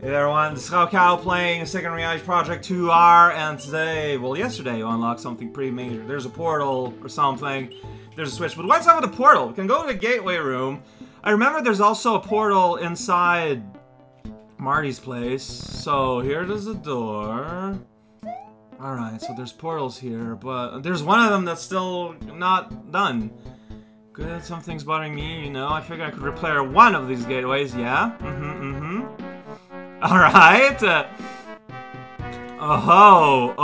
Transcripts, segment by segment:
Hey there everyone, this is Cow playing Second Reality Project 2R, and today, well yesterday, you unlocked something pretty major. There's a portal or something, there's a switch, but what's up with the portal? We can go to the gateway room. I remember there's also a portal inside Marty's place, so here's a door. Alright, so there's portals here, but there's one of them that's still not done. Good, something's bothering me, you know, I figured I could repair one of these gateways, yeah? Alright! Oh.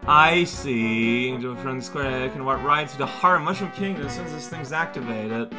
I see. Into a friendly square, I can walk right to the heart of Mushroom Kingdom as soon as this thing's activated.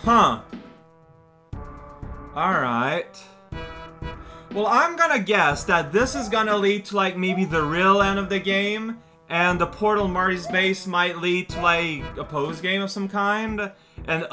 Huh. Alright. Well, I'm gonna guess that this is gonna lead to, like, maybe the real end of the game, and the portal in Marty's base might lead to, like, a post-game of some kind, and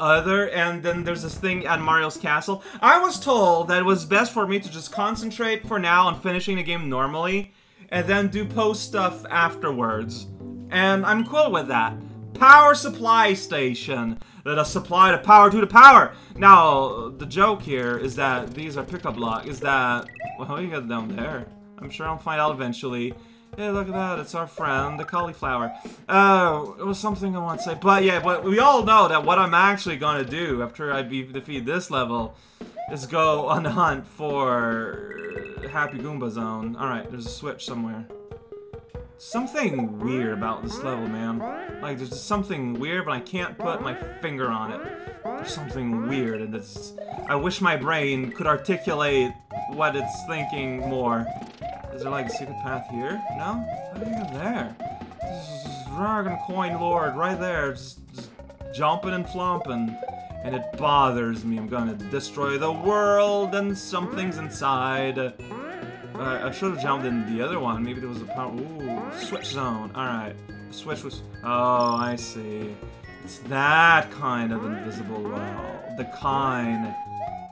then there's this thing at Mario's castle. I was told that it was best for me to just concentrate for now on finishing the game normally, and then do post stuff afterwards. And I'm cool with that. Power supply station. Let us supply the power to the power. Now, the joke here is that these are pickup blocks. Is that, well, how do you get down there? I'm sure I'll find out eventually. Hey, look at that, it's our friend, the cauliflower. Oh, it was something I want to say. But yeah, but we all know that what I'm actually gonna do after I defeat this level is go on the hunt for Happy Goomba Zone. Alright, there's a switch somewhere. Something weird about this level, man. Like, there's just something weird, but I can't put my finger on it. There's something weird, and it's... I wish my brain could articulate what it's thinking more. Is there like a secret path here? No? How do you get there? This is Dragon Coin Lord right there, just jumping and flomping. And it bothers me. I'm gonna destroy the world and something's inside. I should have jumped in the other one. Maybe there was a power. Ooh, switch zone. Alright. Switch was. Oh, I see. It's that kind of invisible wall. The kind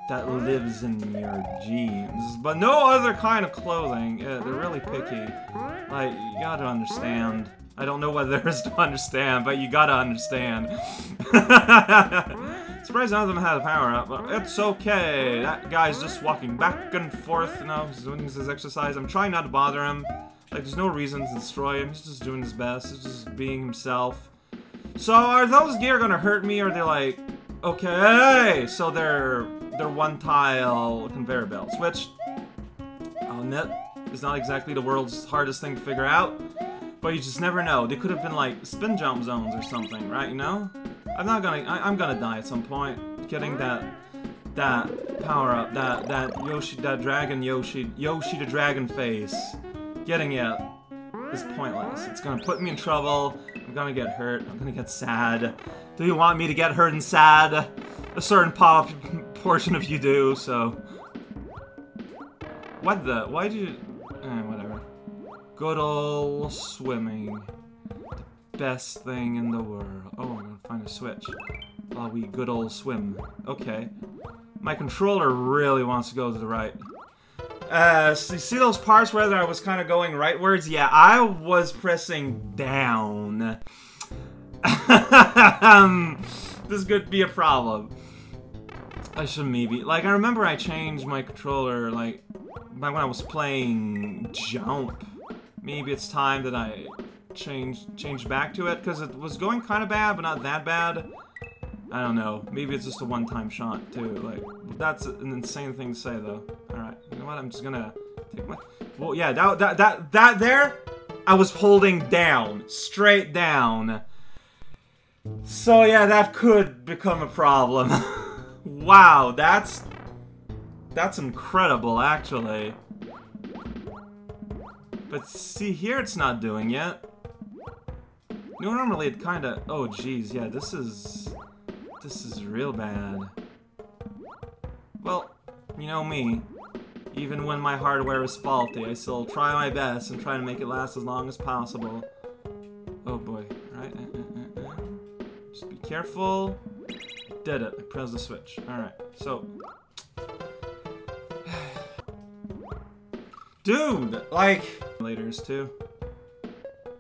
that lives in your jeans, but no other kind of clothing. Yeah, they're really picky. Like, you gotta understand. I don't know what there is to understand, but you gotta understand. Surprised none of them had a power-up, but it's okay. That guy's just walking back and forth, you know, he's doing his exercise. I'm trying not to bother him. Like, there's no reason to destroy him. He's just doing his best. He's just being himself. So, are those gear gonna hurt me, or are they like, okay, so they're one-tile conveyor belts, which, I'll admit, is not exactly the world's hardest thing to figure out, but you just never know. They could have been like spin jump zones or something, right? You know? I'm gonna die at some point. Getting that power up, that Yoshi, that dragon Yoshi the dragon face. Getting it is pointless. It's gonna put me in trouble. I'm gonna get hurt. I'm gonna get sad. Do you want me to get hurt and sad? A certain portion of you do, so... What the? Why do you... whatever. Good ol' swimming. The best thing in the world. Oh, I'm gonna find a switch. While we good ol' swim. Okay. My controller really wants to go to the right. So you see those parts where I was kind of going rightwards? Yeah, I was pressing down. This could be a problem. I should maybe... Like, I remember I changed my controller, like, back when I was playing Jump. Maybe it's time that I change back to it, because it was going kind of bad, but not that bad. I don't know. Maybe it's just a one-time shot, too. Like, that's an insane thing to say, though. Alright, you know what? I'm just gonna take my... Well, yeah, that there, I was holding down. Straight down. So, yeah, that could become a problem. Wow, that's incredible, actually. But see, here it's not doing yet. You know, normally it kinda... Oh, geez, yeah, this is real bad. Well, you know me. Even when my hardware is faulty, I still try my best and try to make it last as long as possible. Oh boy, right? Just be careful. Did it. I pressed the switch. Alright, so... Dude! Like... Laters, too.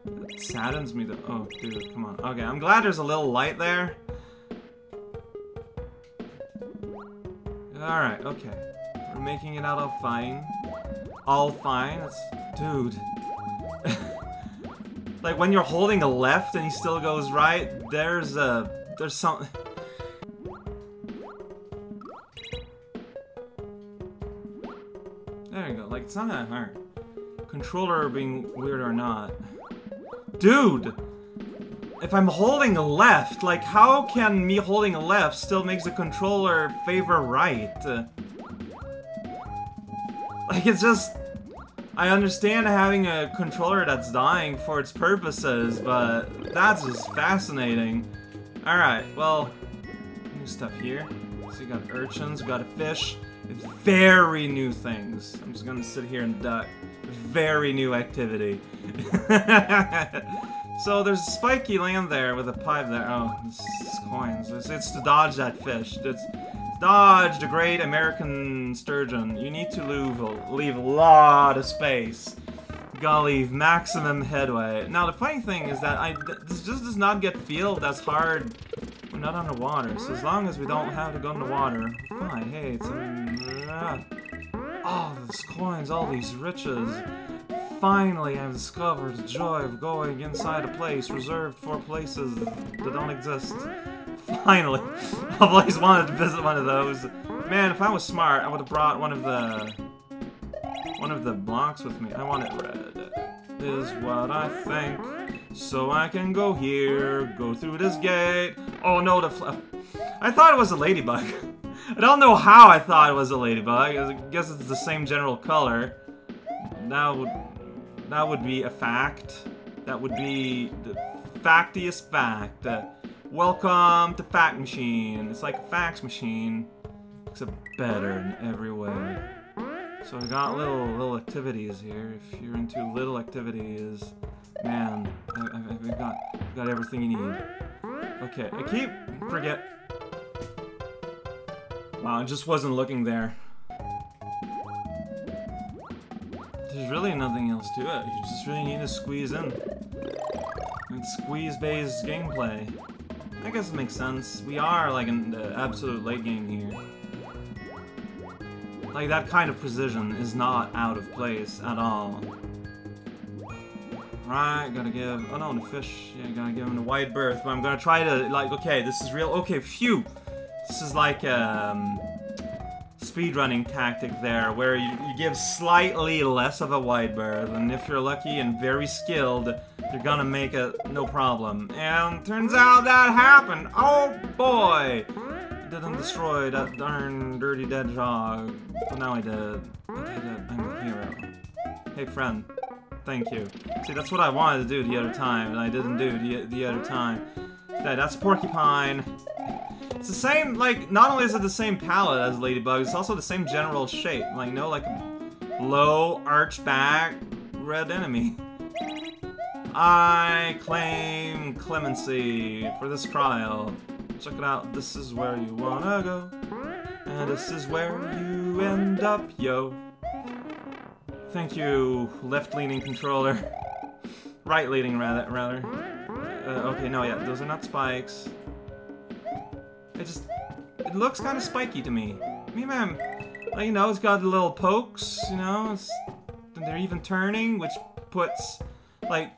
It saddens me though. Oh, dude, come on. Okay, I'm glad there's a little light there. Alright, okay. We're making it out all fine. All fine? That's... Dude. Like, when you're holding a left and he still goes right, there's something... There you go. Like, it's not that hard. Controller being weird or not. Dude! If I'm holding a left, like, how can me holding a left still makes the controller favor right? Like, it's just... I understand having a controller that's dying for its purposes, but that's just fascinating. Alright, well, new stuff here. So you got urchins, we got a fish. Very new things. I'm just gonna sit here and duck. Very new activity. So there's a spiky land there with a pipe there. Oh, it's coins. It's to dodge that fish. It's dodge the great American sturgeon. You need to leave a lot of space. You gotta leave maximum headway. Now the funny thing is that this just does not get filled as hard. We're not underwater, so as long as we don't have to go underwater, fine. Hey, it's all these coins, all these riches. Finally, I've discovered the joy of going inside a place reserved for places that don't exist. Finally, I've always wanted to visit one of those. Man, if I was smart, I would have brought one of the blocks with me. I want it red. Is what I think. So I can go here, go through this gate. Oh no, I thought it was a ladybug. I don't know how I thought it was a ladybug. I guess it's the same general color. That would be a fact. That would be the factiest fact. Welcome to Fact Machine. It's like a fax machine, except better in every way. So we got little activities here. If you're into little activities, man, I've got everything you need. Okay, I keep forget. Wow, I just wasn't looking there. There's really nothing else to it. You just really need to squeeze in. It's squeeze-based gameplay. I guess it makes sense. We are like in the absolute late game here. Like, that kind of precision is not out of place at all. Right, gotta give... Oh no, the fish. Yeah, gotta give him the wide berth. But I'm gonna try to, like, okay, this is real... Okay, phew! This is like, speedrunning tactic there, where you give slightly less of a wide berth, and if you're lucky and very skilled, you're gonna make it no problem. And turns out that happened! Oh boy! Didn't destroy that darn dirty dead dog. But now I did. I did it. I'm a hero. Hey friend. Thank you. See, that's what I wanted to do the other time, and I didn't do the other time. Okay, that's a porcupine. It's the same, like, not only is it the same palette as Ladybug, it's also the same general shape. Like, no, like, low, arched back, red enemy. I claim clemency for this trial. Check it out, this is where you wanna go. And this is where you end up, yo. Thank you, left-leaning controller. Right-leaning, rather. Okay, no, yeah, those are not spikes. It looks kind of spiky to me. I mean, man, like, you know, it's got the little pokes, you know, they're even turning, which puts, like,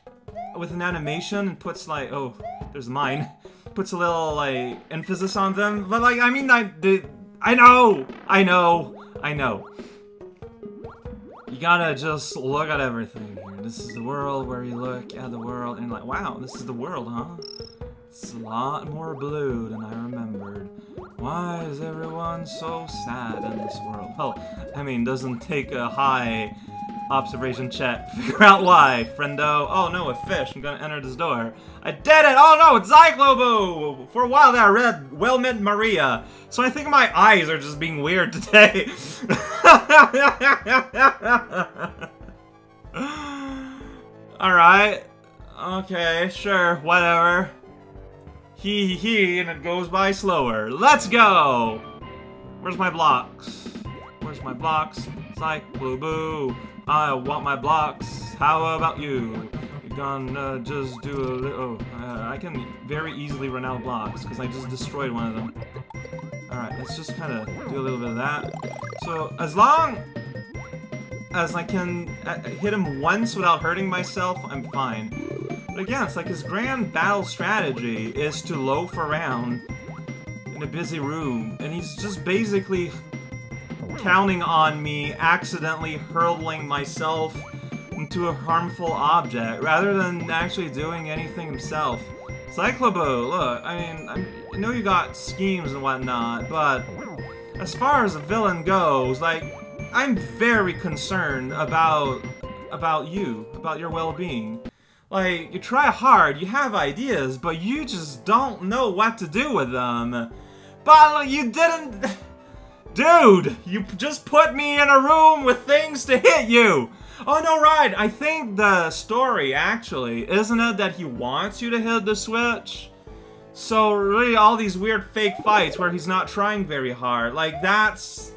with an animation, it puts, like, oh, there's mine, puts a little, like, emphasis on them, but, like, I mean, I know. You gotta just look at everything here. This is the world where you look at the world and, like, wow, this is the world, huh? It's a lot more blue than I remembered. Why is everyone so sad in this world? Well, I mean, doesn't take a high observation check to figure out why, friendo. Oh no, a fish. I'm gonna enter this door. I did it! Oh no, it's Zyclobo! For a while there I read Well-Met Maria. So I think my eyes are just being weird today. Alright. Okay, sure, whatever. He, and it goes by slower. Let's go! Where's my blocks? Where's my blocks? Cycloboo, I want my blocks. How about you? You're gonna just do a little... I can very easily run out of blocks, because I just destroyed one of them. Alright, let's just kind of do a little bit of that. So, as long as I can hit him once without hurting myself, I'm fine. But again, it's like his grand battle strategy is to loaf around in a busy room, and he's just basically counting on me accidentally hurling myself into a harmful object, rather than actually doing anything himself. Cyclobo, look, I mean, I know you got schemes and whatnot, but as far as a villain goes, like, I'm very concerned about you, about your well-being. Like, you try hard, you have ideas, but you just don't know what to do with them. But you didn't... Dude, you just put me in a room with things to hit you! Oh no, right, I think the story, actually, isn't it that he wants you to hit the switch? So, really, all these weird fake fights where he's not trying very hard, like, that's...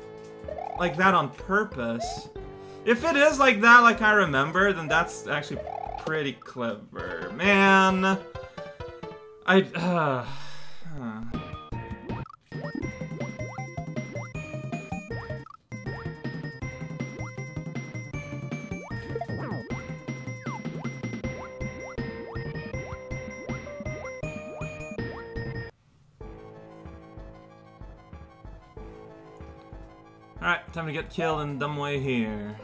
like that on purpose. If it is like that, like I remember, then that's actually pretty clever. Man... Alright, time to get killed in a dumb way here.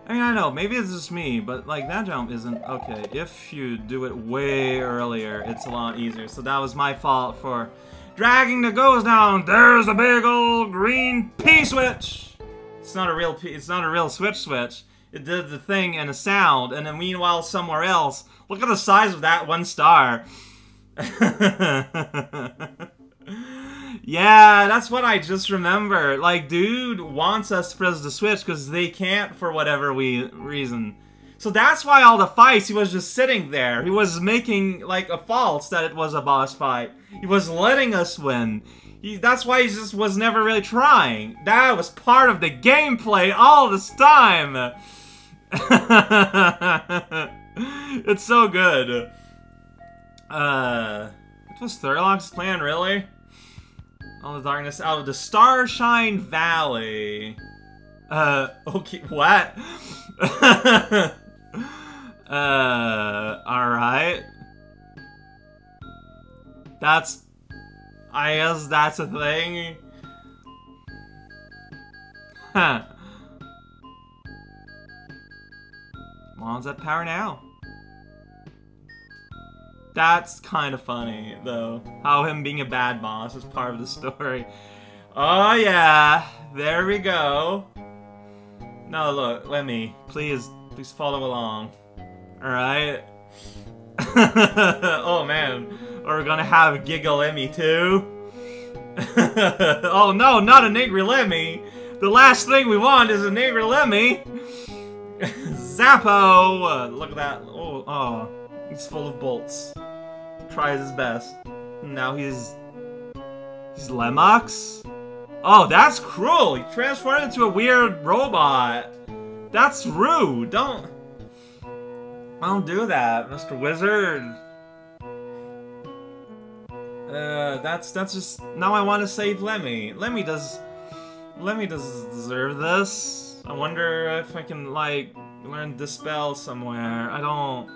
I mean, I know, maybe it's just me, but, like, that jump isn't... Okay, if you do it way earlier, it's a lot easier. So that was my fault for dragging the ghost down. There's the big old green P-switch! It's not a real P... It's not a real switch. It did the thing and a sound, and then meanwhile somewhere else... Look at the size of that one star! Yeah, that's what I just remember. Like, dude wants us to press the switch because they can't for whatever reason. So that's why all the fights, he was just sitting there. He was making, like, a false that it was a boss fight. He was letting us win. That's why he just was never really trying. That was part of the gameplay all this time. It's so good. It was Thurlock's plan, really? All the darkness out of the Starshine Valley. Okay, what? Alright. I guess that's a thing. Huh. Mon's at power now. That's kind of funny, though. How him being a bad boss is part of the story. Oh, yeah. There we go. No, look, let me. Please follow along. Alright? Oh, man. We're gonna have Giggle Lemmy, too? Oh, no, not an angry Lemmy. The last thing we want is an angry Lemmy. Zappo! Look at that. Oh, he's full of bolts. Tries his best. Now he's Lemox? Oh, that's cruel! He transformed into a weird robot. That's rude. Don't do that, Mr. Wizard. That's just... Now I want to save Lemmy. Lemmy does deserve this. I wonder if I can, like, learn Dispel somewhere. I don't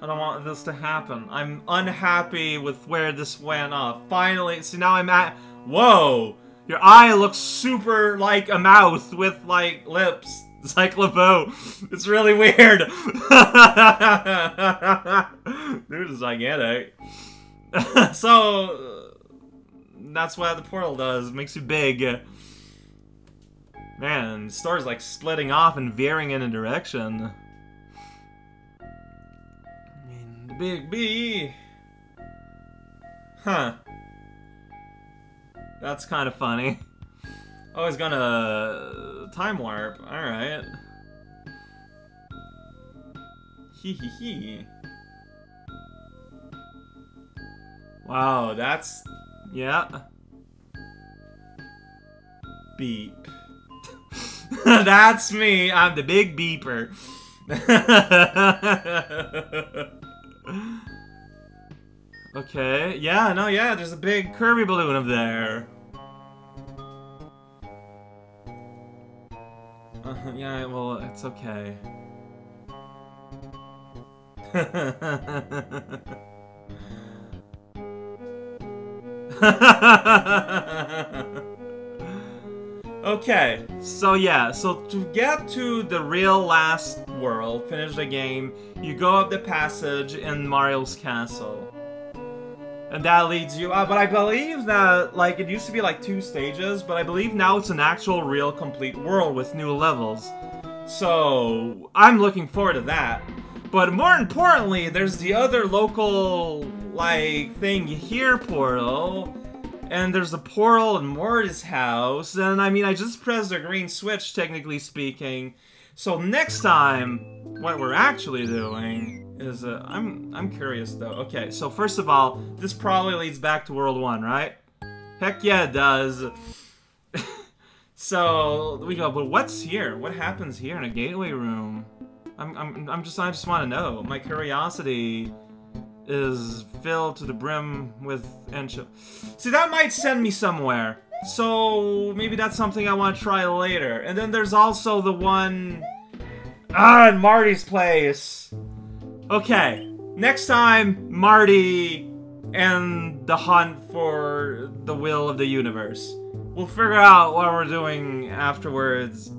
want this to happen. I'm unhappy with where this went off. Finally, see, now I'm at... Whoa! Your eye looks super like a mouth with, like, lips. It's like LeBeau. It's really weird. Dude is gigantic. So, that's what the portal does. It makes you big. Man, the story's like splitting off and veering in a direction. Big B. Huh. That's kind of funny. Oh, he's gonna time warp. Alright. Hee hee hee. Wow, that's... Yeah. Beep. That's me. I'm the big beeper. Okay, yeah, no, yeah, there's a big Kirby balloon up there. Yeah, well, it's okay. Okay, so yeah, so to get to the real last world, finish the game, you go up the passage in Mario's castle. And that leads you but I believe that, like, it used to be like 2 stages, but I believe now it's an actual real complete world with new levels. So, I'm looking forward to that. But more importantly, there's the other local, like, thing here portal. And there's a portal in Morty's house. And I mean, I just pressed the green switch, technically speaking. So next time, what we're actually doing is, I'm curious though. Okay, so first of all, this probably leads back to World 1, right? Heck yeah, it does. So, we go, but what's here? What happens here in a gateway room? I just want to know. My curiosity is filled to the brim with See, that might send me somewhere. So, maybe that's something I want to try later. And then there's also the one... in Marty's place. Okay, next time, Marty and the hunt for the will of the universe. We'll figure out what we're doing afterwards.